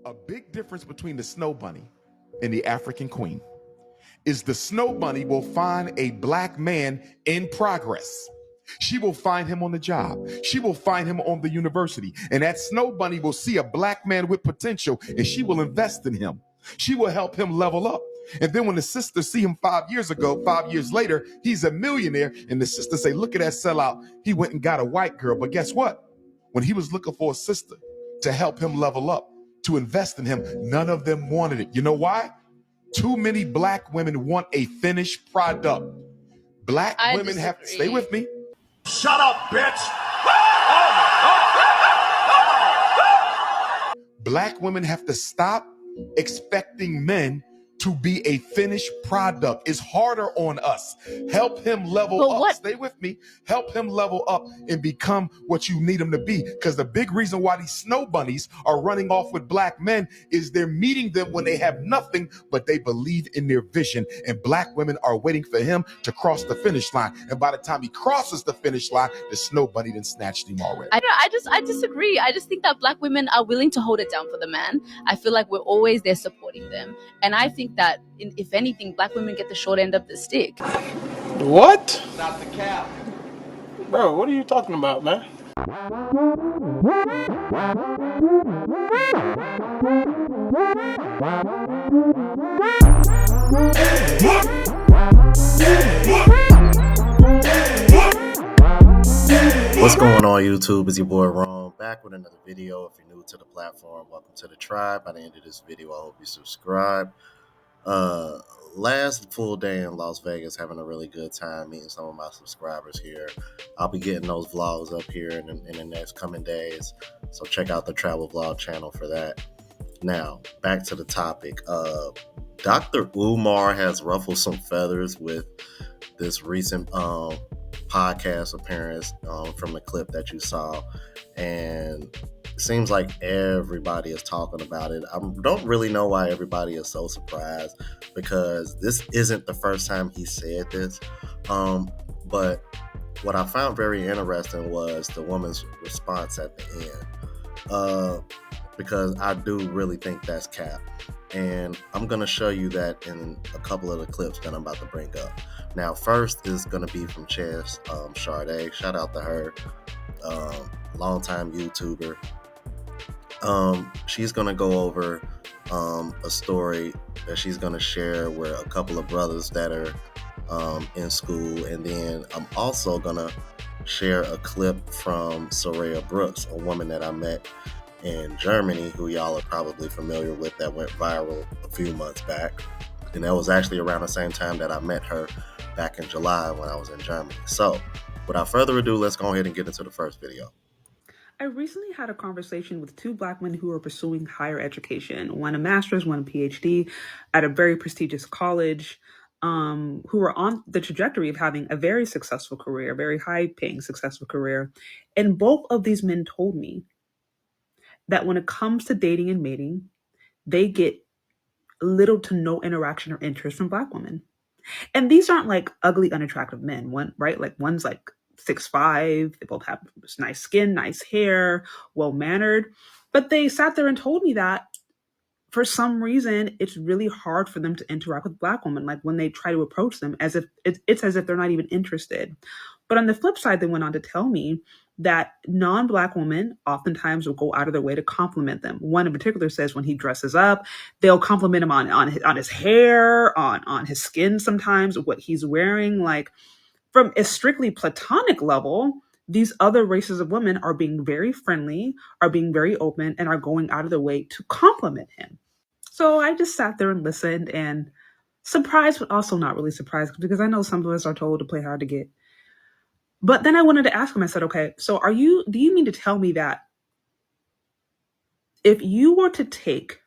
A big difference between the snow bunny and the African queen is the snow bunny will find a black man in progress. She will find him on the job. She will find him on the university. And that snow bunny will see a black man with potential and she will invest in him. She will help him level up. And then when the sisters see him 5 years ago, 5 years later, he's a millionaire. And the sisters say, look at that sellout. He went and got a white girl. But guess what? When he was looking for a sister to help him level up, to invest in him, none of them wanted it. You know why? Too many black women want a finished product. Black women have to stay with me. Shut up, bitch. Black women have to stop expecting men to be a finished product. It's harder on us. Help him level up. Stay with me. Help him level up and become what you need him to be. Because the big reason why these snow bunnies are running off with black men is they're meeting them when they have nothing, but they believe in their vision. And black women are waiting for him to cross the finish line. And by the time he crosses the finish line, the snow bunny done snatched him already. I disagree. I just think that black women are willing to hold it down for the man. I feel like we're always there supporting them. And I think that, if anything, black women get the short end of the stick. What? Stop the cap. Bro, what are you talking about, man? What's going on, YouTube? It's your boy Ron, back with another video. If you're new to the platform, welcome to the tribe. By the end of this video, I hope you subscribe. Last full day in Las Vegas, having a really good time meeting some of my subscribers here. I'll be getting those vlogs up here in the next coming days, so check out the travel vlog channel for that. Now, back to the topic. Dr. Umar has ruffled some feathers with this recent podcast appearance from the clip that you saw, and it seems like everybody is talking about it. I don't really know why everybody is so surprised, because this isn't the first time he said this, but what I found very interesting was the woman's response at the end, because I do really think that's cap. And I'm going to show you that in a couple of the clips that I'm about to bring up. Now, first is going to be from Chess Sade. Shout out to her, longtime YouTuber. She's going to go over a story that she's going to share with a couple of brothers that are in school. And then I'm also going to share a clip from Soraya Brooks, a woman that I met in Germany, who y'all are probably familiar with, that went viral a few months back. And that was actually around the same time that I met her back in July when I was in Germany. So without further ado, let's go ahead and get into the first video. I recently had a conversation with two black men who are pursuing higher education, one a master's, one a PhD at a very prestigious college, who are on the trajectory of having a very successful career, a very high-paying successful career. And both of these men told me that when it comes to dating and mating, they get little to no interaction or interest from black women. And these aren't like ugly, unattractive men, one's like 6'5", they both have nice skin, nice hair, well-mannered. But they sat there and told me that for some reason, it's really hard for them to interact with black women. Like when they try to approach them, as if it's as if they're not even interested. But on the flip side, they went on to tell me that non-black women oftentimes will go out of their way to compliment them. One in particular says when he dresses up, they'll compliment him on his hair, on his skin sometimes, what he's wearing. Like from a strictly platonic level, these other races of women are being very friendly, are being very open, and are going out of their way to compliment him. So I just sat there and listened, and surprised, but also not really surprised, because I know some of us are told to play hard to get. But then I wanted to ask him, I said, okay, so do you mean to tell me that if you were to take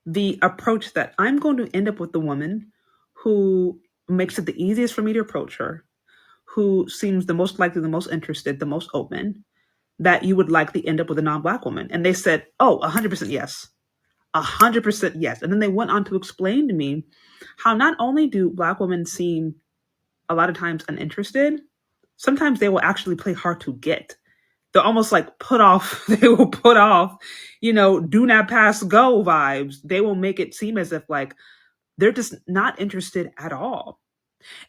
the approach that I'm going to end up with the woman who makes it the easiest for me to approach her, who seems the most likely, the most interested, the most open, that you would likely end up with a non-black woman? And they said, oh, 100% yes. 100% yes. And then they went on to explain to me how not only do black women seem a lot of times uninterested, sometimes they will actually play hard to get. they're almost like put off. They will put off, do not pass go vibes. They will make it seem as if like they're just not interested at all.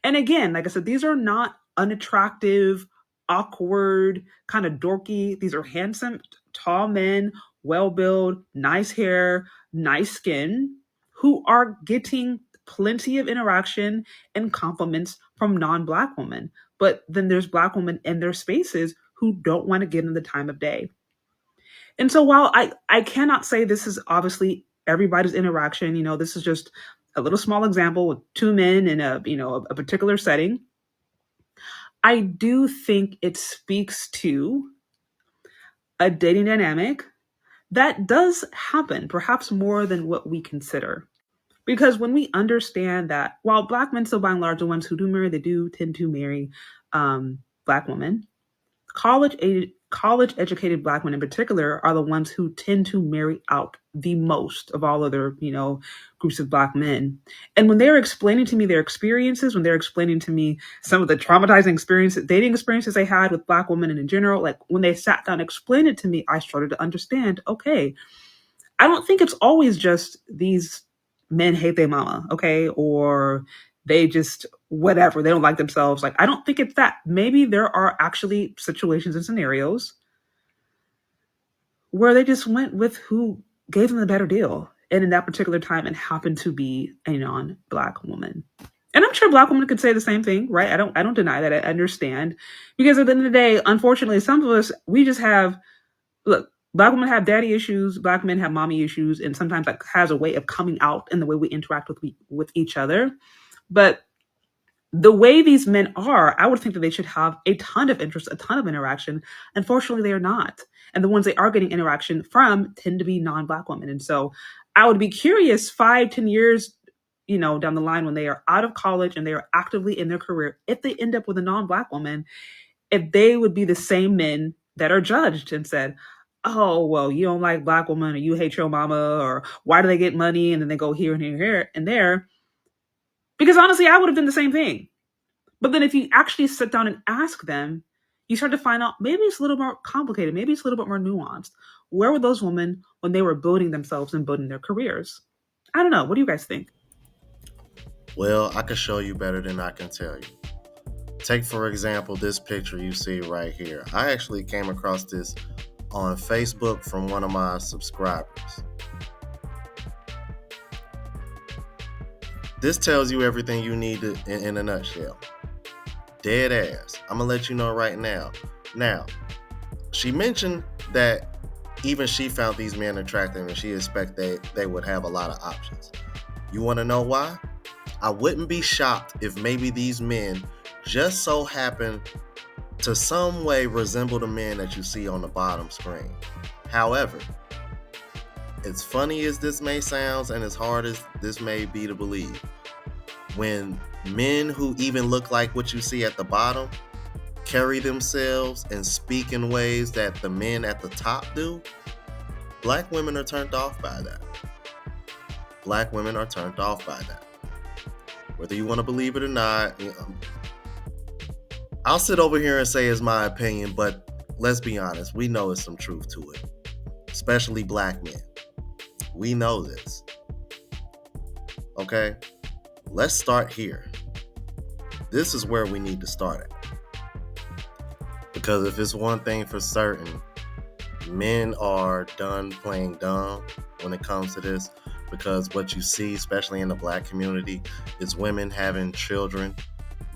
And again, like I said, these are not unattractive, awkward, kind of dorky. These are handsome, tall men, well built, nice hair, nice skin, who are getting plenty of interaction and compliments from non Black women. But then there's Black women in their spaces who don't want to give them the time of day. And so while I cannot say this is obviously everybody's interaction, this is just a little small example with two men in a particular setting. I do think it speaks to a dating dynamic that does happen, perhaps more than what we consider. Because when we understand that while Black men still by and large the ones who do marry, they do tend to marry Black women, college educated Black men in particular are the ones who tend to marry out the most of all other groups of Black men. And when they're explaining to me their experiences, when they're explaining to me some of the traumatizing dating experiences they had with Black women and in general, like when they sat down and explained it to me, I started to understand, okay, I don't think it's always just these men hate their mama, okay, or they just whatever, they don't like themselves. Like, I don't think it's that. Maybe there are actually situations and scenarios where they just went with who gave them the better deal. And in that particular time, it happened to be a non-Black woman. And I'm sure Black women could say the same thing, right? I don't deny that. I understand. Because at the end of the day, unfortunately, some of us, we just have, look, Black women have daddy issues, Black men have mommy issues, and sometimes that has a way of coming out in the way we interact with each other. But the way these men are, I would think that they should have a ton of interest, a ton of interaction. Unfortunately, they are not. And the ones they are getting interaction from tend to be non-Black women. And so I would be curious 5-10 years, down the line when they are out of college and they are actively in their career, if they end up with a non-Black woman, if they would be the same men that are judged and said, oh, well, you don't like Black women, or you hate your mama, or why do they get money? And then they go here and here and there. Because honestly, I would have done the same thing. But then if you actually sit down and ask them, you start to find out maybe it's a little more complicated. Maybe it's a little bit more nuanced. Where were those women when they were building themselves and building their careers? I don't know. What do you guys think? Well, I can show you better than I can tell you. Take, for example, this picture you see right here. I actually came across this on Facebook from one of my subscribers. This tells you everything you need in a nutshell. Dead ass. I'm going to let you know right now. Now, she mentioned that even she found these men attractive and she expected they would have a lot of options. You want to know why? I wouldn't be shocked if maybe these men just so happen to some way resemble the men that you see on the bottom screen. However, as funny as this may sound and as hard as this may be to believe, when men who even look like what you see at the bottom carry themselves and speak in ways that the men at the top do, Black women are turned off by that. Black women are turned off by that. Whether you want to believe it or not, I'll sit over here and say it's my opinion, but let's be honest, we know there's some truth to it, especially Black men. We know this. Okay? Let's start here. This is where we need to start at. Because if it's one thing for certain, men are done playing dumb when it comes to this. Because what you see, especially in the Black community, is women having children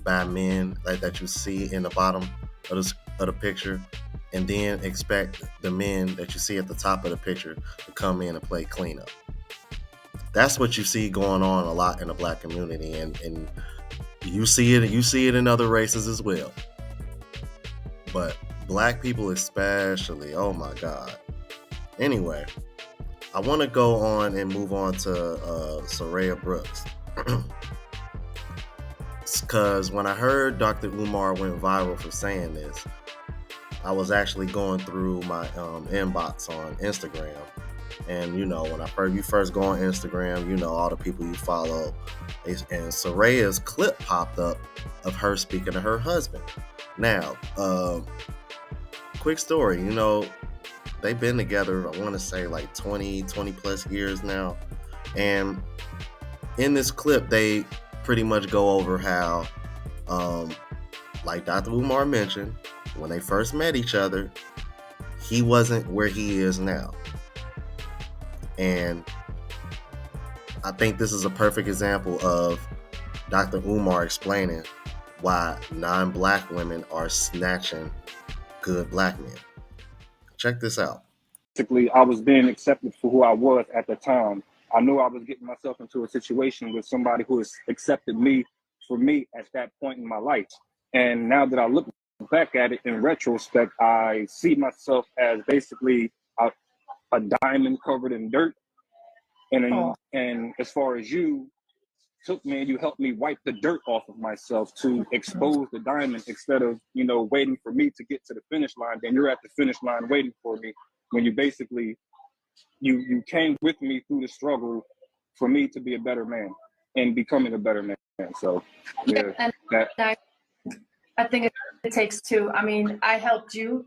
by men like that you see in the bottom of the picture, and then expect the men that you see at the top of the picture to come in and play cleanup. That's what you see going on a lot in the Black community, and you see it in other races as well. But Black people especially, oh my God. Anyway, I want to go on and move on to Soraya Brooks. Because when I heard Dr. Umar went viral for saying this, I was actually going through my inbox on Instagram. And, when you first go on Instagram, all the people you follow. And Soraya's clip popped up of her speaking to her husband. Now, quick story. They've been together, I want to say like 20 plus years now. And in this clip, they pretty much go over how, like Dr. Umar mentioned, when they first met each other, he wasn't where he is now. And I think this is a perfect example of Dr. Umar explaining why non-black women are snatching good black men. Check this out. Basically, I was being accepted for who I was at the time. I knew I was getting myself into a situation with somebody who has accepted me for me at that point in my life. And now that I look back at it in retrospect, I see myself as basically a diamond covered in dirt. And as far as you took me and you helped me wipe the dirt off of myself to expose the diamond instead of, waiting for me to get to the finish line. Then you're at the finish line waiting for me when you basically, you came with me through the struggle for me to be a better man and becoming a better man. So, yeah. And I think it takes two. I mean, I helped you,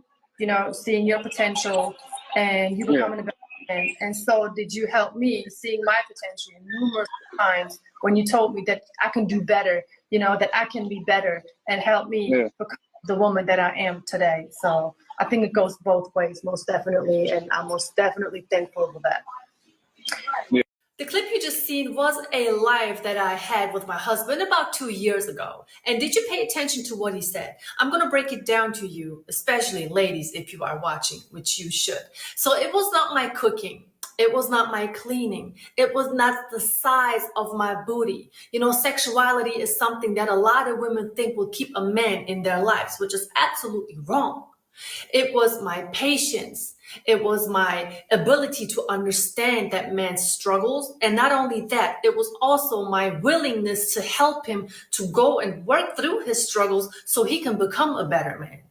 seeing your potential and you becoming a better man. And so did you help me seeing my potential numerous times when you told me that I can do better, that I can be better and help me become the woman that I am today. So I think it goes both ways, most definitely. And I'm most definitely thankful for that. Yeah. The clip you just seen was a live that I had with my husband about 2 years ago. And did you pay attention to what he said? I'm going to break it down to you, especially ladies, if you are watching, which you should. So it was not my cooking. It was not my cleaning. It was not the size of my booty. Sexuality is something that a lot of women think will keep a man in their lives, which is absolutely wrong. It was my patience. It was my ability to understand that man's struggles. And not only that, it was also my willingness to help him to go and work through his struggles so he can become a better man.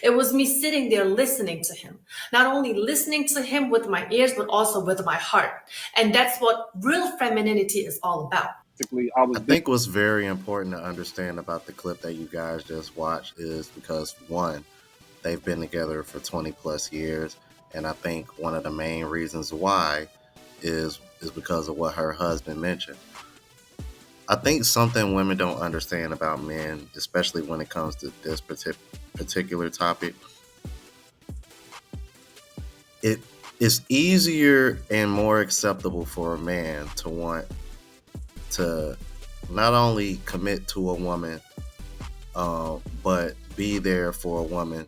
It was me sitting there listening to him, not only listening to him with my ears, but also with my heart. And that's what real femininity is all about. I think what's very important to understand about the clip that you guys just watched is because, one, they've been together for 20 plus years. And I think one of the main reasons why is because of what her husband mentioned. I think something women don't understand about men, especially when it comes to this particular topic, it is easier and more acceptable for a man to want to not only commit to a woman, but be there for a woman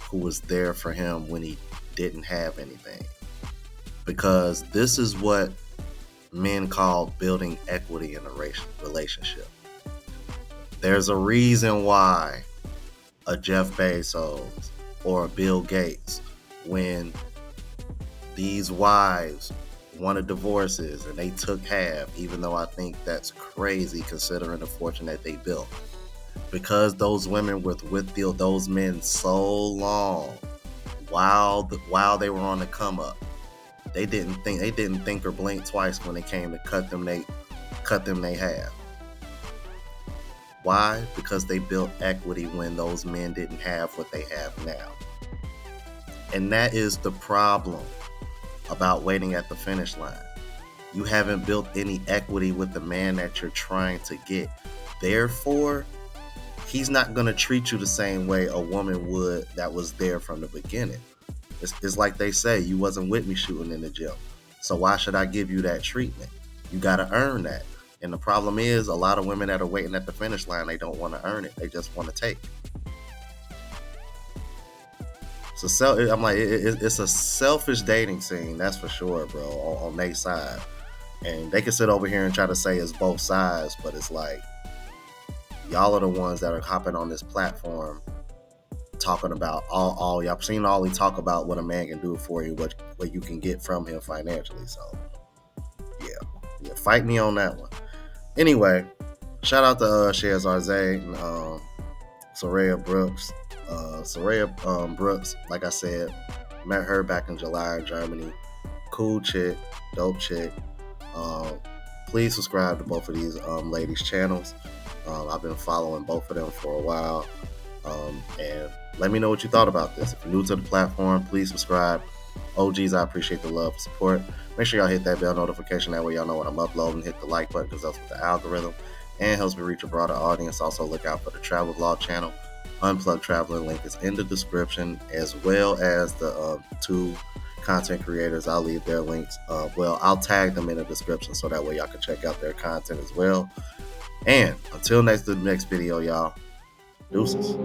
who was there for him when he didn't have anything. Because this is what men call building equity in a relationship. There's a reason why a Jeff Bezos or a Bill Gates, when these wives wanted divorces and they took half, even though I think that's crazy considering the fortune that they built. Because those women were with those men so long while they were on the come up, they didn't think or blink twice when it came to cut them they half. Why? Because they built equity when those men didn't have what they have now. And that is the problem about waiting at the finish line. You haven't built any equity with the man that you're trying to get. Therefore, he's not going to treat you the same way a woman would that was there from the beginning. It's like they say, you wasn't with me shooting in the gym. So why should I give you that treatment? You got to earn that. And the problem is, a lot of women that are waiting at the finish line, they don't want to earn it. They just want to take it. So I'm like, it's a selfish dating scene, that's for sure, bro, on their side. And they can sit over here and try to say it's both sides, but it's like, y'all are the ones that are hopping on this platform talking about all y'all seen Ollie talk about what a man can do for you, what you can get from him financially. So yeah, fight me on that one. Anyway, shout out to Shaz Arze and Soraya Brooks. Soraya Brooks, like I said, met her back in July in Germany. Cool chick, dope chick. Please subscribe to both of these ladies' channels. I've been following both of them for a while. And Let me know what you thought about this. If you're new to the platform, please subscribe. OGs, I appreciate the love and support. Make sure y'all hit that bell notification. That way y'all know when I'm uploading. Hit the like button because that's with the algorithm and helps me reach a broader audience. Also, look out for the travel vlog channel. Unplugged Traveling link is in the description, as well as the two content creators. I'll leave their links. I'll tag them in the description so that way y'all can check out their content as well. And until the next video, y'all, deuces.